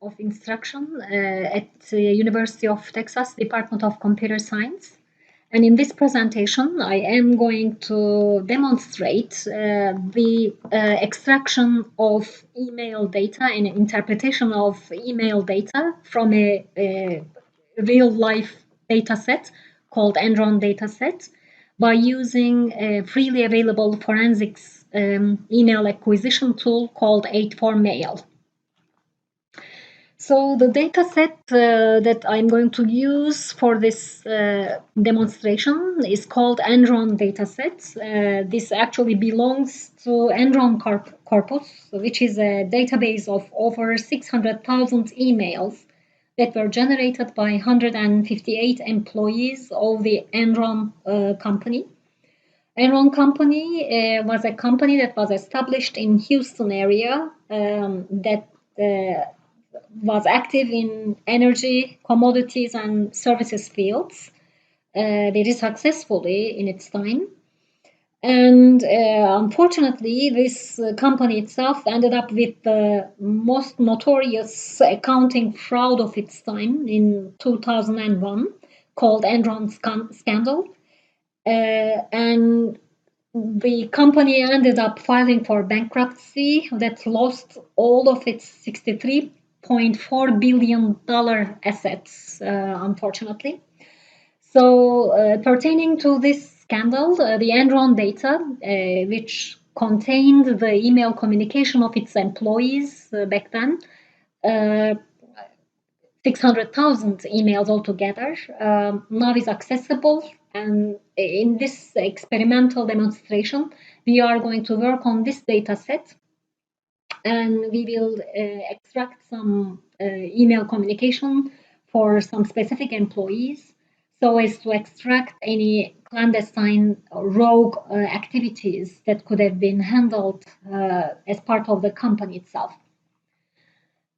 of Instruction at the University of Texas Department of Computer Science. And in this presentation, I am going to demonstrate the extraction of email data and interpretation of email data from a real-life data set called Enron dataset by using a freely available forensics email acquisition tool called 8-4Mail. So the data set that I'm going to use for this demonstration is called Enron dataset. This actually belongs to Enron corpus, which is a database of over 600,000 emails that were generated by 158 employees of the Enron company. Enron company was a company that was established in Houston area that was active in energy, commodities, and services fields very successfully in its time. And unfortunately, this company itself ended up with the most notorious accounting fraud of its time in 2001, called Enron scandal. And the company ended up filing for bankruptcy that lost all of its $63.4 billion assets, unfortunately. So, pertaining to this scandal, the Enron data, which contained the email communication of its employees back then, 600,000 emails altogether, now is accessible. And in this experimental demonstration, we are going to work on this data set, and we will extract some email communication for some specific employees so as to extract any clandestine rogue activities that could have been handled as part of the company itself.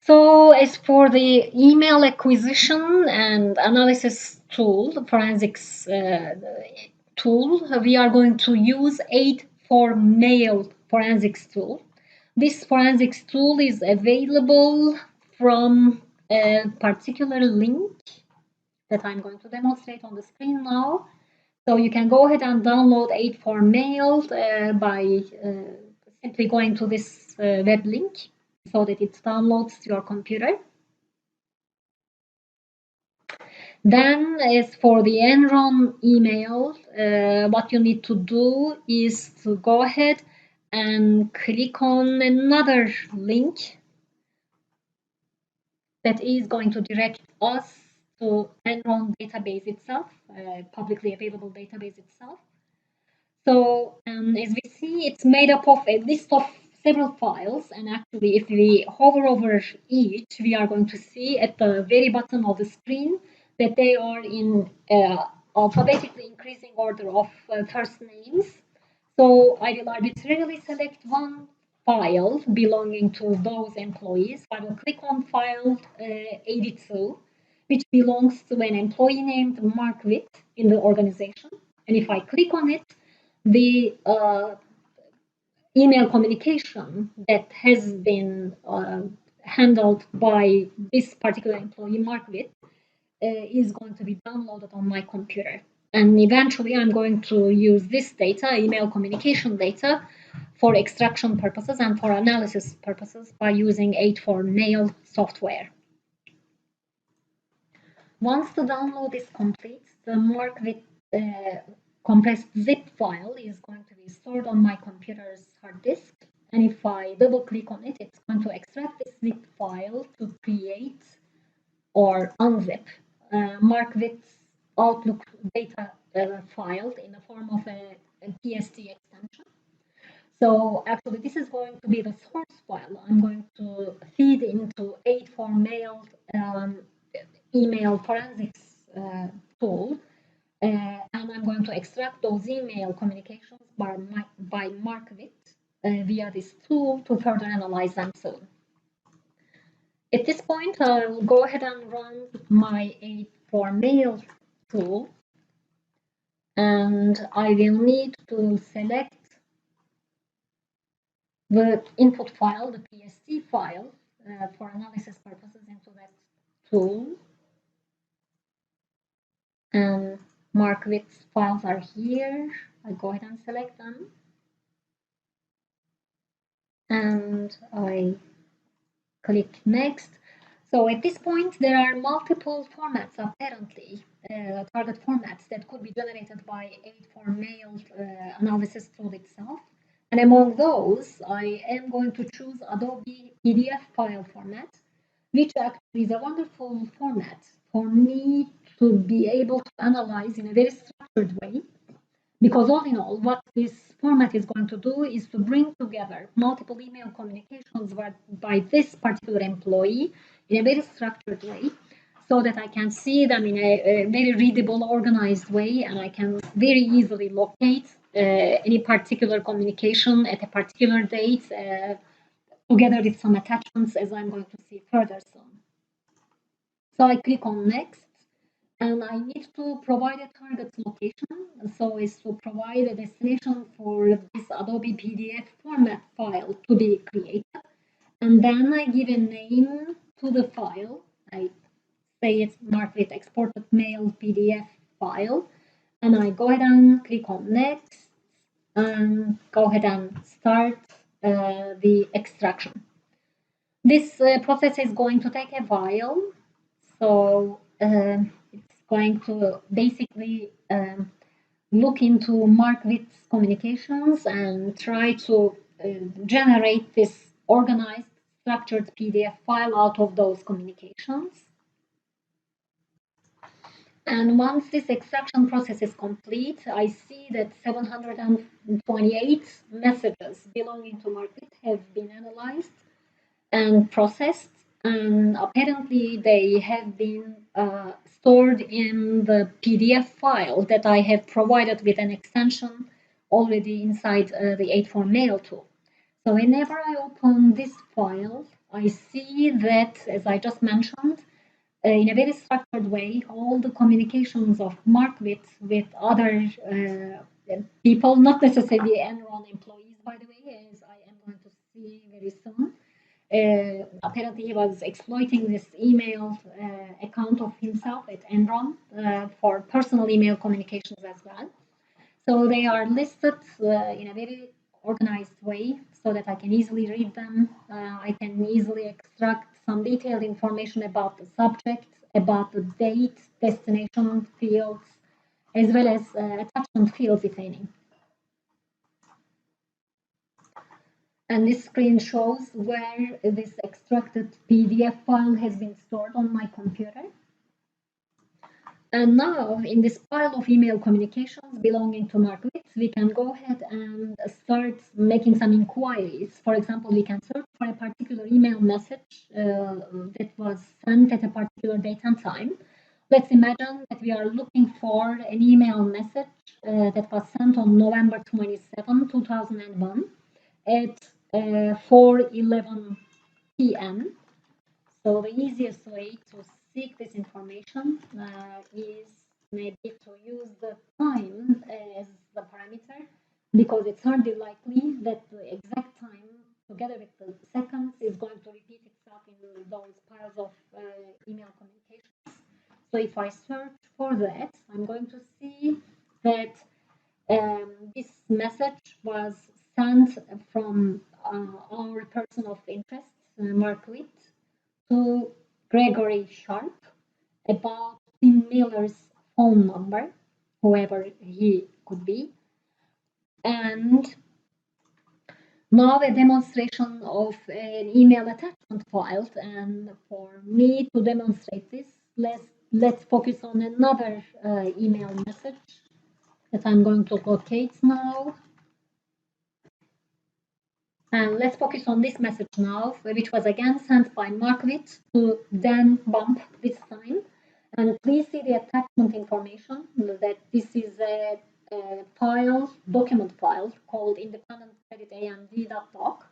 So as for the email acquisition and analysis tool, forensics tool, we are going to use 8-4Mail forensics tool. This forensics tool is available from a particular link that I'm going to demonstrate on the screen now. So you can go ahead and download 8-4Mail by simply going to this web link so that it downloads to your computer. Then, as for the Enron email, what you need to do is to go ahead and click on another link that is going to direct us to Enron database itself, publicly available database itself. So as we see, it's made up of a list of several files, and actually if we hover over each, we are going to see at the very bottom of the screen that they are in alphabetically increasing order of first names. So I will arbitrarily select one file belonging to those employees. I will click on file 82, which belongs to an employee named Mark Witt in the organization. And if I click on it, the email communication that has been handled by this particular employee, Mark Witt, is going to be downloaded on my computer. And eventually I'm going to use this data, email communication data, for extraction purposes and for analysis purposes by using 8-4Mail software. Once the download is complete, the Mark Witt compressed zip file is going to be stored on my computer's hard disk. And if I double click on it, it's going to extract this zip file to create or unzip Mark Witt's Outlook data file in the form of a PST extension. So actually, this is going to be the source file I'm going to feed into 8-4Mail email forensics tool. And I'm going to extract those email communications by Mark Witt via this tool to further analyze them soon. At this point, I'll go ahead and run my 8-4Mail tool, and I will need to select the input file, the PST file, for analysis purposes into that tool. And Markowitz files are here. I go ahead and select them. And I click next. So at this point, there are multiple formats apparently, target formats that could be generated by 8-for-mail analysis tool itself. And among those, I am going to choose Adobe PDF file format, which actually is a wonderful format for me to be able to analyze in a very structured way. Because all in all, what this format is going to do is to bring together multiple email communications by this particular employee in a very structured way, so that I can see them in a very readable, organized way, and I can very easily locate any particular communication at a particular date, together with some attachments, as I'm going to see further soon. So I click on next. And I need to provide a target location, so is to provide a destination for this Adobe PDF format file to be created. And then I give a name to the file. I say it's marked with exported mail PDF file. And I go ahead and click on next and go ahead and start the extraction. This process is going to take a while. So it's going to basically look into Markowitz communications and try to generate this organized, structured PDF file out of those communications. And once this extraction process is complete, I see that 728 messages belonging to Markowitz have been analyzed and processed, and apparently they have been stored in the PDF file that I have provided with an extension already inside the 8-for-mail tool. So whenever I open this file, I see that, as I just mentioned, in a very structured way, all the communications of Markowitz with other people, not necessarily Enron employees, by the way, as I am going to see very soon. Apparently, he was exploiting this email account of himself at Enron for personal email communications as well. So they are listed in a very organized way so that I can easily read them. I can easily extract some detailed information about the subject, about the date, destination fields, as well as attachment fields, if any. And this screen shows where this extracted PDF file has been stored on my computer. And now, in this pile of email communications belonging to Markowitz, we can go ahead and start making some inquiries. For example, we can search for a particular email message that was sent at a particular date and time. Let's imagine that we are looking for an email message that was sent on November 27, 2001 at 4:11 p.m. So the easiest way to seek this information is maybe to use the time as the parameter, because it's hardly likely that the exact time together with the seconds is going to repeat itself in those piles of email communications. So if I search for that, I'm going to see that this message was sent from our person of interest, Markowitz, to Gregory Sharp about Tim Miller's phone number, whoever he could be. And now a demonstration of an email attachment file. And for me to demonstrate this, let's focus on another email message that I'm going to locate now. And let's focus on this message now, which was again sent by Markowitz to Dan Bump this time. And please see the attachment information that this is a file, document file called independent credit amd.doc.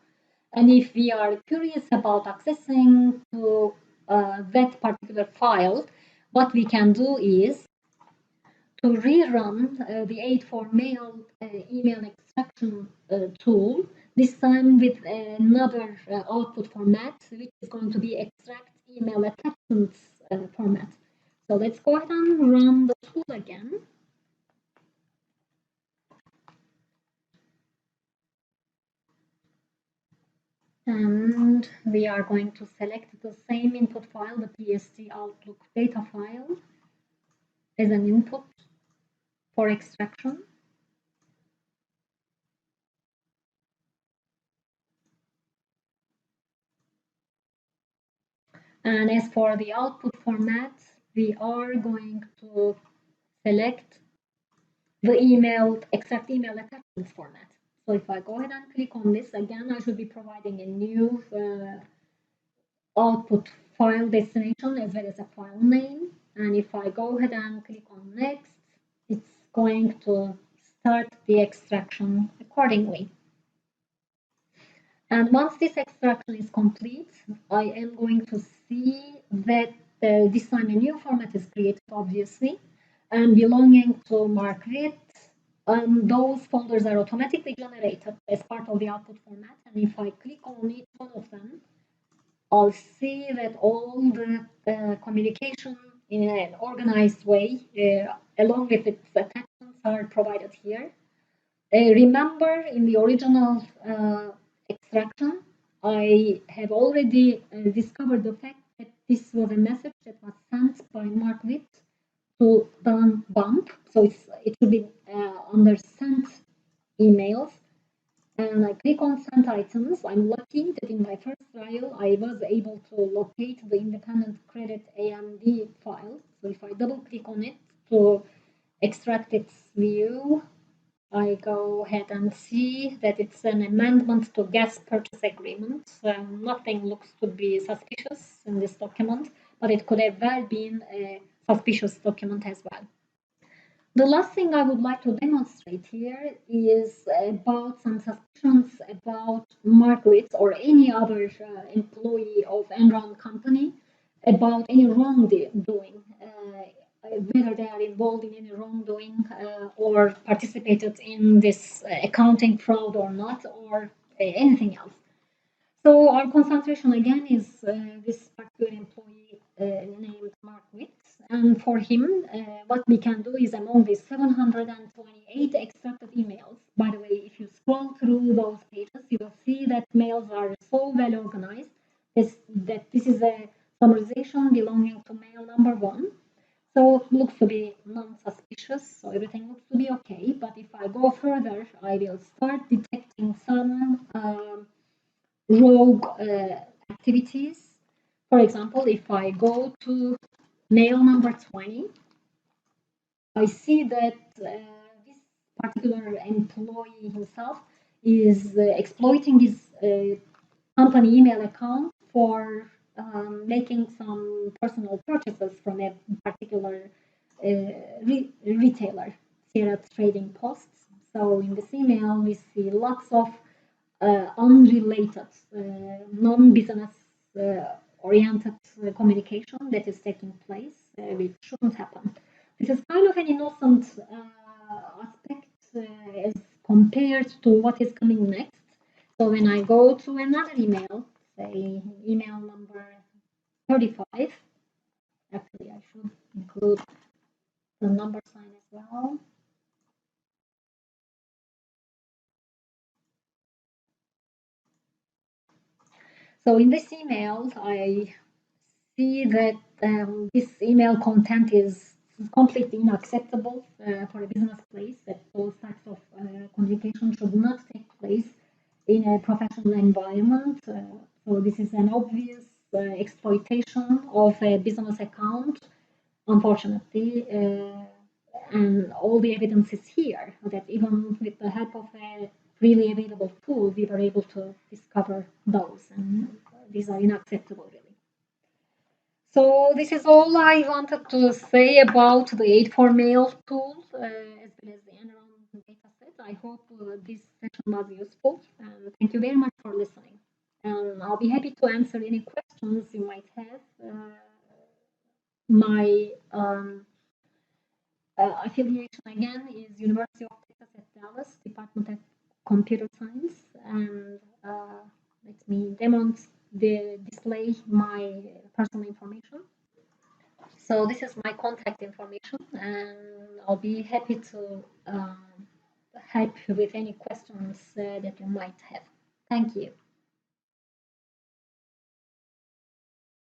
And if we are curious about accessing to that particular file, what we can do is to rerun the 8-for-mail email extraction tool this time with another output format, which is going to be extract email attachments format. So let's go ahead and run the tool again. And we are going to select the same input file, the PSD Outlook data file, as an input for extraction. And as for the output format, we are going to select the extract email attachments format. So if I go ahead and click on this again, I should be providing a new output file destination as well as a file name. And if I go ahead and click on next, it's going to start the extraction accordingly. And once this extraction is complete, I am going to see that this time a new format is created, obviously, and belonging to Margaret. Those folders are automatically generated as part of the output format. And if I click on each one of them, I'll see that all the communication in an organized way, along with its attachments, are provided here. Remember, in the original extraction, I have already discovered the fact that this was a message that was sent by Margaret to Dan Bump. So it will be under sent emails. And I click on sent items. I'm lucky that in my first trial, I was able to locate the independent credit AMD file. So if I double click on it to extract its view, I go ahead and see that it's an amendment to gas purchase agreement. Nothing looks to be suspicious in this document, but it could have well been a suspicious document as well. The last thing I would like to demonstrate here is about some suspicions about Margaret or any other employee of Enron company about any wrongdoing, whether they are involved in any wrongdoing or participated in this accounting fraud or not, or anything else. So our concentration again is this particular employee named Mark Witz, and for him, what we can do is among these 728 extracted emails. By the way, if you scroll through those pages, you will see that mails are so well organized that this is a summarization belonging to mail number 1. So it looks to be non-suspicious, so everything looks to be okay. But if I go further, I will start detecting some rogue activities. For example, if I go to mail number 20, I see that this particular employee himself is exploiting his company email account for making some personal purchases from a particular retailer, Sierra Trading Posts. So in this email, we see lots of unrelated, non-business oriented communication that is taking place, which shouldn't happen. This is kind of an innocent aspect as compared to what is coming next. So when I go to another email, say email number 35, actually I should include the number sign as well. So in this email, I see that this email content is completely unacceptable for a business place, that those types of communication should not take place in a professional environment. So this is an obvious exploitation of a business account, unfortunately. And all the evidence is here that even with the help of a freely available tool, we were able to discover those, and these are unacceptable, really. So this is all I wanted to say about the Aid4Mail tool, as well as the Enron dataset. I hope this session was useful, and thank you very much for listening. And I'll be happy to answer any questions you might have. My affiliation again is University of Texas at Dallas, Department of Computer Science, and let me display my personal information. So this is my contact information, and I'll be happy to help you with any questions that you might have. Thank you.